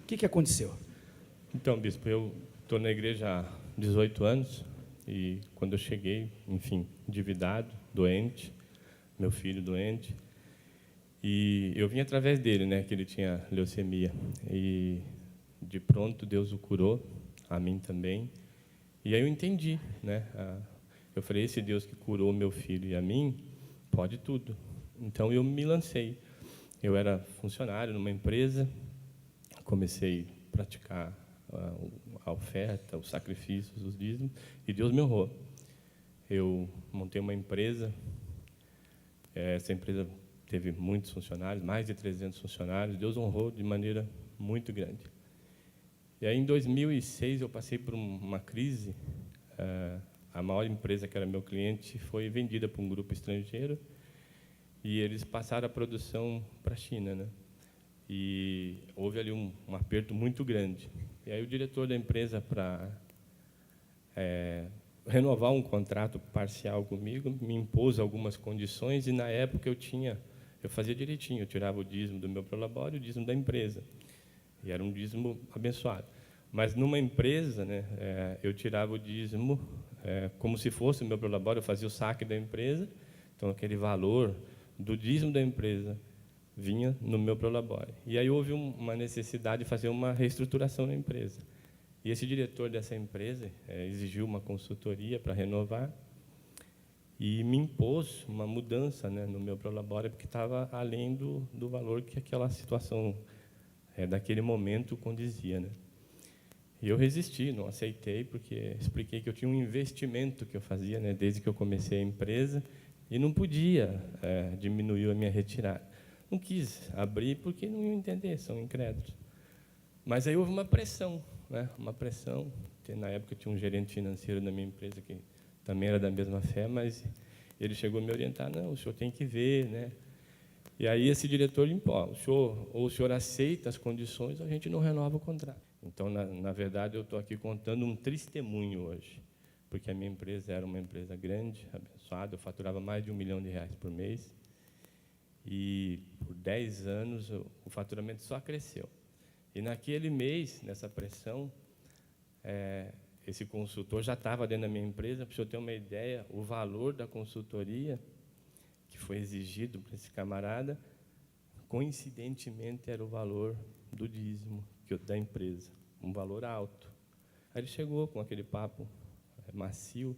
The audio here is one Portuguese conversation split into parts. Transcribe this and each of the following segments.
que aconteceu? Então, bispo, eu estou na igreja há 18 anos e quando eu cheguei, enfim, endividado, doente, meu filho doente, e eu vim através dele, né, que ele tinha leucemia, e de pronto Deus o curou, a mim também, e aí eu entendi, né, eu falei, esse Deus que curou meu filho e a mim, pode tudo. Então eu me lancei. Eu era funcionário numa empresa, comecei a praticar a oferta, os sacrifícios, os dízimos, e Deus me honrou. Eu montei uma empresa, essa empresa teve muitos funcionários, mais de 300 funcionários, Deus honrou de maneira muito grande. E aí, em 2006, eu passei por uma crise, a maior empresa que era meu cliente foi vendida para um grupo estrangeiro, e eles passaram a produção para a China, né? E houve ali um aperto muito grande. E aí o diretor da empresa, para renovar um contrato parcial comigo, me impôs algumas condições, e na época eu fazia direitinho, eu tirava o dízimo do meu prolabore e o dízimo da empresa. E era um dízimo abençoado. Mas numa empresa, né, eu tirava o dízimo como se fosse o meu prolabore, eu fazia o saque da empresa, então aquele valor do dízimo da empresa vinha no meu prolabore. E aí houve uma necessidade de fazer uma reestruturação na empresa. E esse diretor dessa empresa exigiu uma consultoria para renovar e me impôs uma mudança, né, no meu prolabore, porque estava além do valor que aquela situação daquele momento condizia, né? E eu resisti, não aceitei, porque expliquei que eu tinha um investimento que eu fazia, né, desde que eu comecei a empresa, e não podia diminuir a minha retirada. Não quis abrir, porque não iam entender, são incrédulos. Mas aí houve uma pressão, né, uma pressão. Na época, eu tinha um gerente financeiro da minha empresa, que também era da mesma fé, mas ele chegou a me orientar, não, o senhor tem que ver, né? E aí esse diretor limpou, o senhor aceita as condições, a gente não renova o contrato. Então, na verdade, eu estou aqui contando um testemunho hoje, porque a minha empresa era uma empresa grande, abençoada, eu faturava mais de R$1 milhão por mês, e por 10 anos o faturamento só cresceu. E naquele mês, nessa pressão, esse consultor já estava dentro da minha empresa. Para o senhor ter uma ideia, o valor da consultoria que foi exigido por esse camarada, coincidentemente, era o valor do dízimo da empresa, um valor alto. Aí ele chegou com aquele papo macio,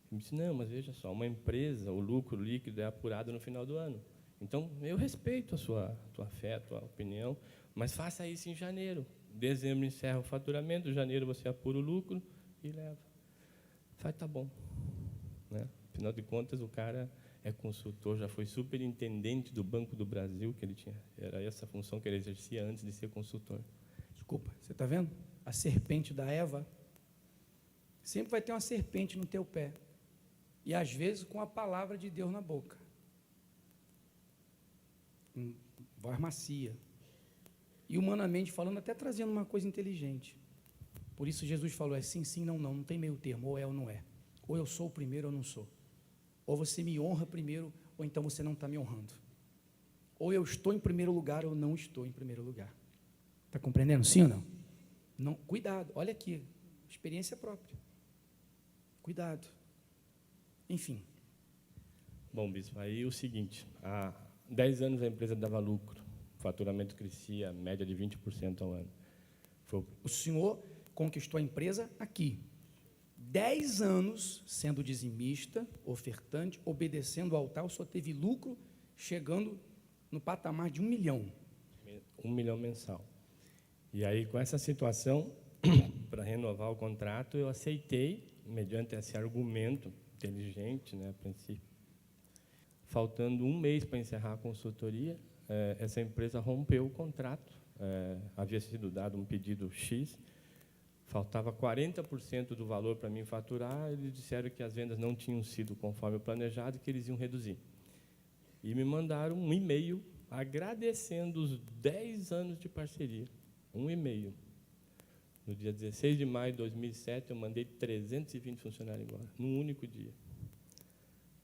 e me disse, não, mas veja só, uma empresa, o lucro líquido é apurado no final do ano. Então, eu respeito a tua fé, a tua opinião, mas faça isso em janeiro. Dezembro encerra o faturamento, janeiro você apura o lucro e leva. Falei, tá bom. Né? Afinal de contas, o cara é consultor, já foi superintendente do Banco do Brasil, que ele tinha. Era essa a função que ele exercia antes de ser consultor. Desculpa, você está vendo? A serpente da Eva. Sempre vai ter uma serpente no teu pé. E, às vezes, com a palavra de Deus na boca. Voz macia. E, humanamente falando, até trazendo uma coisa inteligente. Por isso, Jesus falou, sim, sim, não, não. Não tem meio termo, ou é ou não é. Ou eu sou o primeiro ou não sou. Ou você me honra primeiro, ou então você não está me honrando. Ou eu estou em primeiro lugar, ou não estou em primeiro lugar. Está compreendendo? Sim ou não? Não? Cuidado, olha aqui, experiência própria. Cuidado. Enfim. Bom, bispo, aí o seguinte, há 10 anos a empresa dava lucro, o faturamento crescia, média de 20% ao ano. O senhor conquistou a empresa aqui. 10 anos sendo dizimista, ofertante, obedecendo ao altar, só teve lucro chegando no patamar de 1 milhão. 1 milhão mensal. E aí, com essa situação, para renovar o contrato, eu aceitei, mediante esse argumento inteligente, né, a princípio. Faltando um mês para encerrar a consultoria, essa empresa rompeu o contrato. Havia sido dado um pedido X, faltava 40% do valor para mim faturar, eles disseram que as vendas não tinham sido conforme o planejado e que eles iam reduzir. E me mandaram um e-mail agradecendo os 10 anos de parceria. Um e-mail. No dia 16 de maio de 2007, eu mandei 320 funcionários embora, num único dia.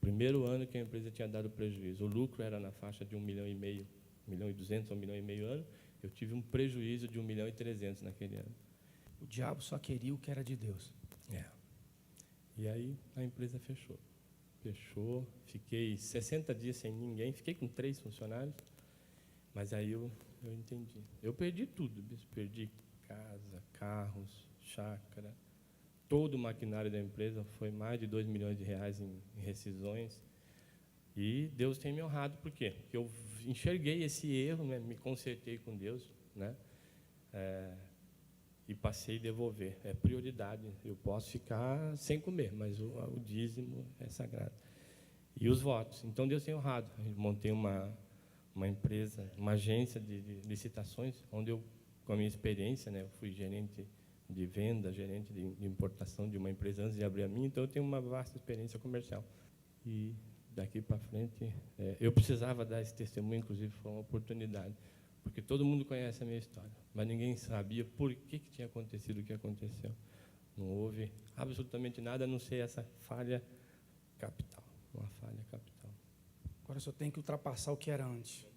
Primeiro ano que a empresa tinha dado prejuízo. O lucro era na faixa de 1,5 milhão, 1,2 milhões a 1,5 milhão ano, Eu tive um prejuízo de 1.300.000 naquele ano. O diabo só queria o que era de Deus. E aí a empresa fechou. Fechou, fiquei 60 dias sem ninguém, fiquei com 3 funcionários, mas aí eu entendi. Eu perdi tudo, bispo. Perdi casa, carros, chácara, todo o maquinário da empresa, foi mais de 2 milhões de reais em rescisões. E Deus tem me honrado, por quê? Porque eu enxerguei esse erro, né? Me consertei com Deus, né? E passei a devolver. É prioridade. Eu posso ficar sem comer, mas o dízimo é sagrado. E os votos. Então, Deus tem honrado. Eu montei uma empresa, uma agência de licitações, onde eu, com a minha experiência, né? Eu fui gerente de venda, gerente de importação de uma empresa antes de abrir a minha, então eu tenho uma vasta experiência comercial. E daqui para frente, eu precisava dar esse testemunho, inclusive foi uma oportunidade, porque todo mundo conhece a minha história, mas ninguém sabia por que tinha acontecido o que aconteceu. Não houve absolutamente nada, a não ser essa falha capital, uma falha capital. Agora só tem que ultrapassar o que era antes.